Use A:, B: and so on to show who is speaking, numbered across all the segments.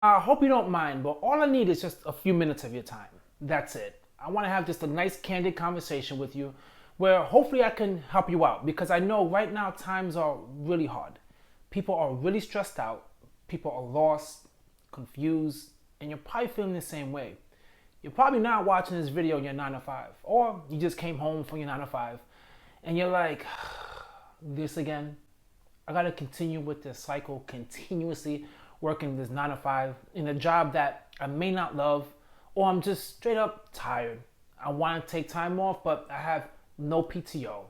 A: I hope you don't mind, but all I need is just a few minutes of your time. That's it. I want to have just a nice, candid conversation with you where hopefully I can help you out because I know right now times are really hard. People are really stressed out, people are lost, confused, and you're probably feeling the same way. You're probably not watching this video in your 9 to 5, or you just came home from your 9 to 5 and you're like, this again? I gotta continue with this cycle, continuously working this 9 to 5 in a job that I may not love, or I'm just straight up tired. I wanna take time off, but I have no PTO.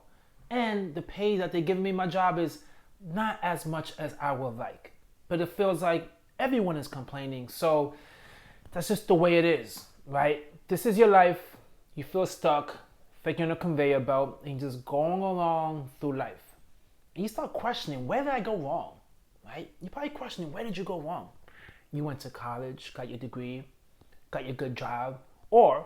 A: And the pay that they give me my job is not as much as I would like. But it feels like everyone is complaining, so that's just the way it is, right? This is your life. You feel stuck, thinking on a conveyor belt, and just going along through life. And you start questioning, where did I go wrong, right? You're probably questioning, where did you go wrong? You went to college, got your degree, got your good job, or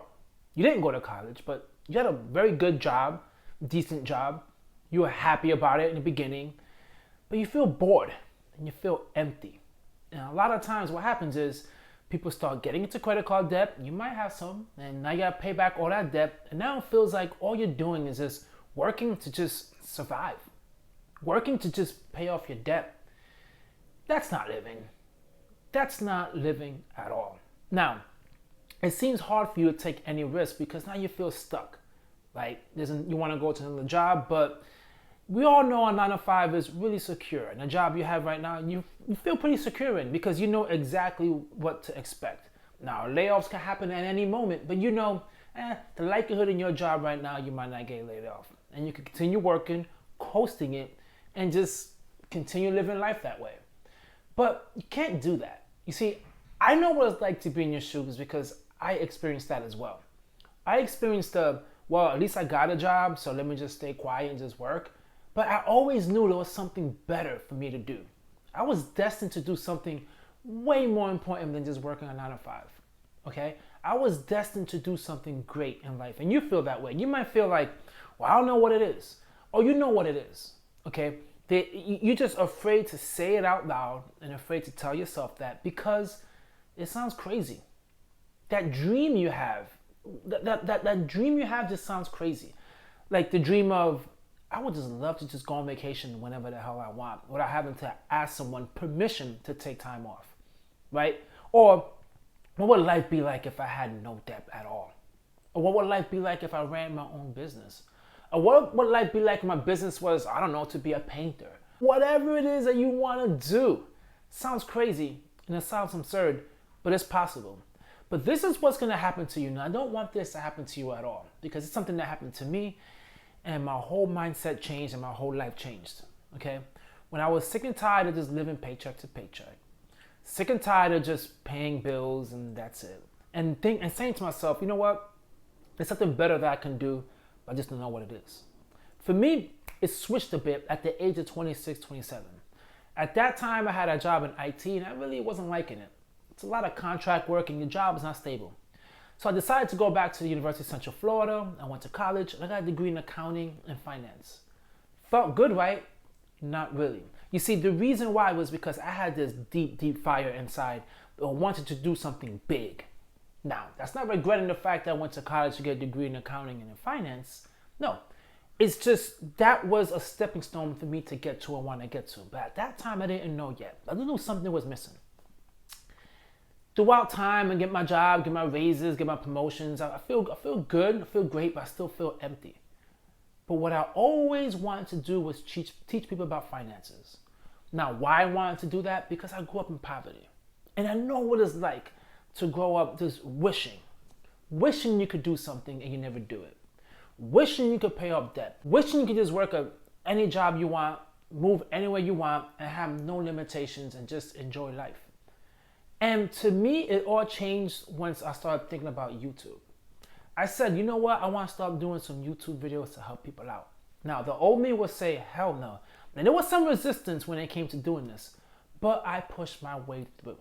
A: you didn't go to college, but you had a very good job, decent job. You were happy about it in the beginning, but you feel bored and you feel empty. And a lot of times what happens is people start getting into credit card debt. You might have some, and now you gotta pay back all that debt. And now it feels like all you're doing is just working to just survive. Working to just pay off your debt. That's not living. That's not living at all. Now, it seems hard for you to take any risk because now you feel stuck. Like, you want to go to another job, but we all know a 9 to 5 is really secure. And the job you have right now, you feel pretty secure in because you know exactly what to expect. Now, layoffs can happen at any moment, but you know, the likelihood in your job right now, you might not get laid off. And you can continue working, coasting it, and just continue living life that way. But you can't do that. You see, I know what it's like to be in your shoes because I experienced that as well. I experienced well, at least I got a job, so let me just stay quiet and just work. But I always knew there was something better for me to do. I was destined to do something way more important than just working a 9 to 5. Okay? I was destined to do something great in life. And you feel that way. You might feel like, well, I don't know what it is. Or you know what it is. Okay? You're just afraid to say it out loud and afraid to tell yourself that because it sounds crazy. That dream you have, that dream you have just sounds crazy. Like the dream of, I would just love to just go on vacation whenever the hell I want without having to ask someone permission to take time off, right? Or what would life be like if I had no debt at all? Or what would life be like if I ran my own business? Or what would life be like if my business was, I don't know, to be a painter? Whatever it is that you want to do. Sounds crazy and it sounds absurd, but it's possible. But this is what's going to happen to you. Now, I don't want this to happen to you at all because it's something that happened to me and my whole mindset changed and my whole life changed, okay? When I was sick and tired of just living paycheck to paycheck, sick and tired of just paying bills and that's it, and saying to myself, you know what? There's something better that I can do, but I just don't know what it is. For me, it switched a bit at the age of 26, 27. At that time, I had a job in IT and I really wasn't liking it. It's a lot of contract work and your job is not stable. So I decided to go back to the University of Central Florida. I went to college and I got a degree in accounting and finance. Felt good, right? Not really. You see, the reason why was because I had this deep, deep fire inside. I wanted to do something big. Now, that's not regretting the fact that I went to college to get a degree in accounting and in finance. No, it's just that was a stepping stone for me to get to where I want to get to. But at that time, I didn't know yet. I didn't know something was missing. Throughout time and get my job, get my raises, get my promotions, I feel good, I feel great, but I still feel empty. But what I always wanted to do was teach people about finances. Now, why I wanted to do that? Because I grew up in poverty. And I know what it's like to grow up just wishing you could do something and you never do it. Wishing you could pay off debt. Wishing you could just work at any job you want, move anywhere you want, and have no limitations and just enjoy life. And to me, it all changed once I started thinking about YouTube. I said, you know what? I want to start doing some YouTube videos to help people out. Now, the old me would say, hell no. And there was some resistance when it came to doing this, but I pushed my way through.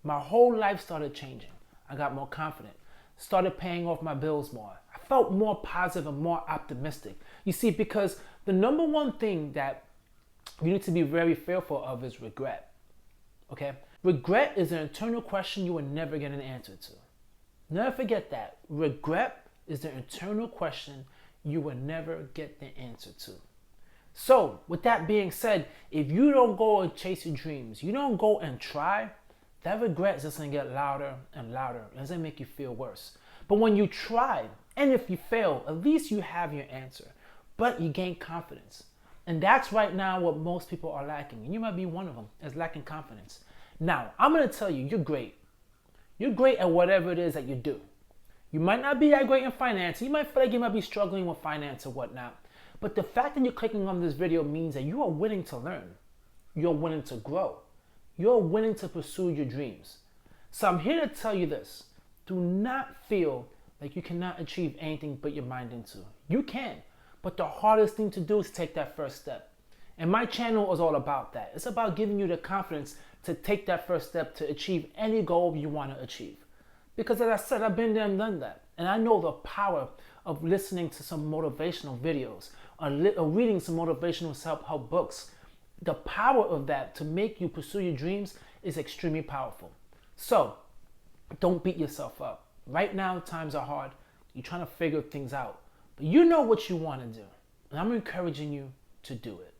A: My whole life started changing. I got more confident, started paying off my bills more. I felt more positive and more optimistic. You see, because the number one thing that you need to be very fearful of is regret. Okay? Regret is an internal question you will never get an answer to. Never forget that. Regret is the internal question you will never get the answer to. So, with that being said, if you don't go and chase your dreams, you don't go and try, that regret is just going to get louder and louder. It's going to make you feel worse. But when you try, and if you fail, at least you have your answer. But you gain confidence. And that's right now what most people are lacking. And you might be one of them, is lacking confidence. Now, I'm going to tell you, you're great. You're great at whatever it is that you do. You might not be that great in finance. You might feel like you might be struggling with finance or whatnot. But the fact that you're clicking on this video means that you are willing to learn. You're willing to grow. You're willing to pursue your dreams. So I'm here to tell you this. Do not feel like you cannot achieve anything but your mind into. You can. But the hardest thing to do is take that first step. And my channel is all about that. It's about giving you the confidence to take that first step to achieve any goal you want to achieve. Because as I said, I've been there and done that. And I know the power of listening to some motivational videos or reading some motivational self-help books. The power of that to make you pursue your dreams is extremely powerful. So don't beat yourself up. Right now, times are hard. You're trying to figure things out. But you know what you want to do. And I'm encouraging you to do it.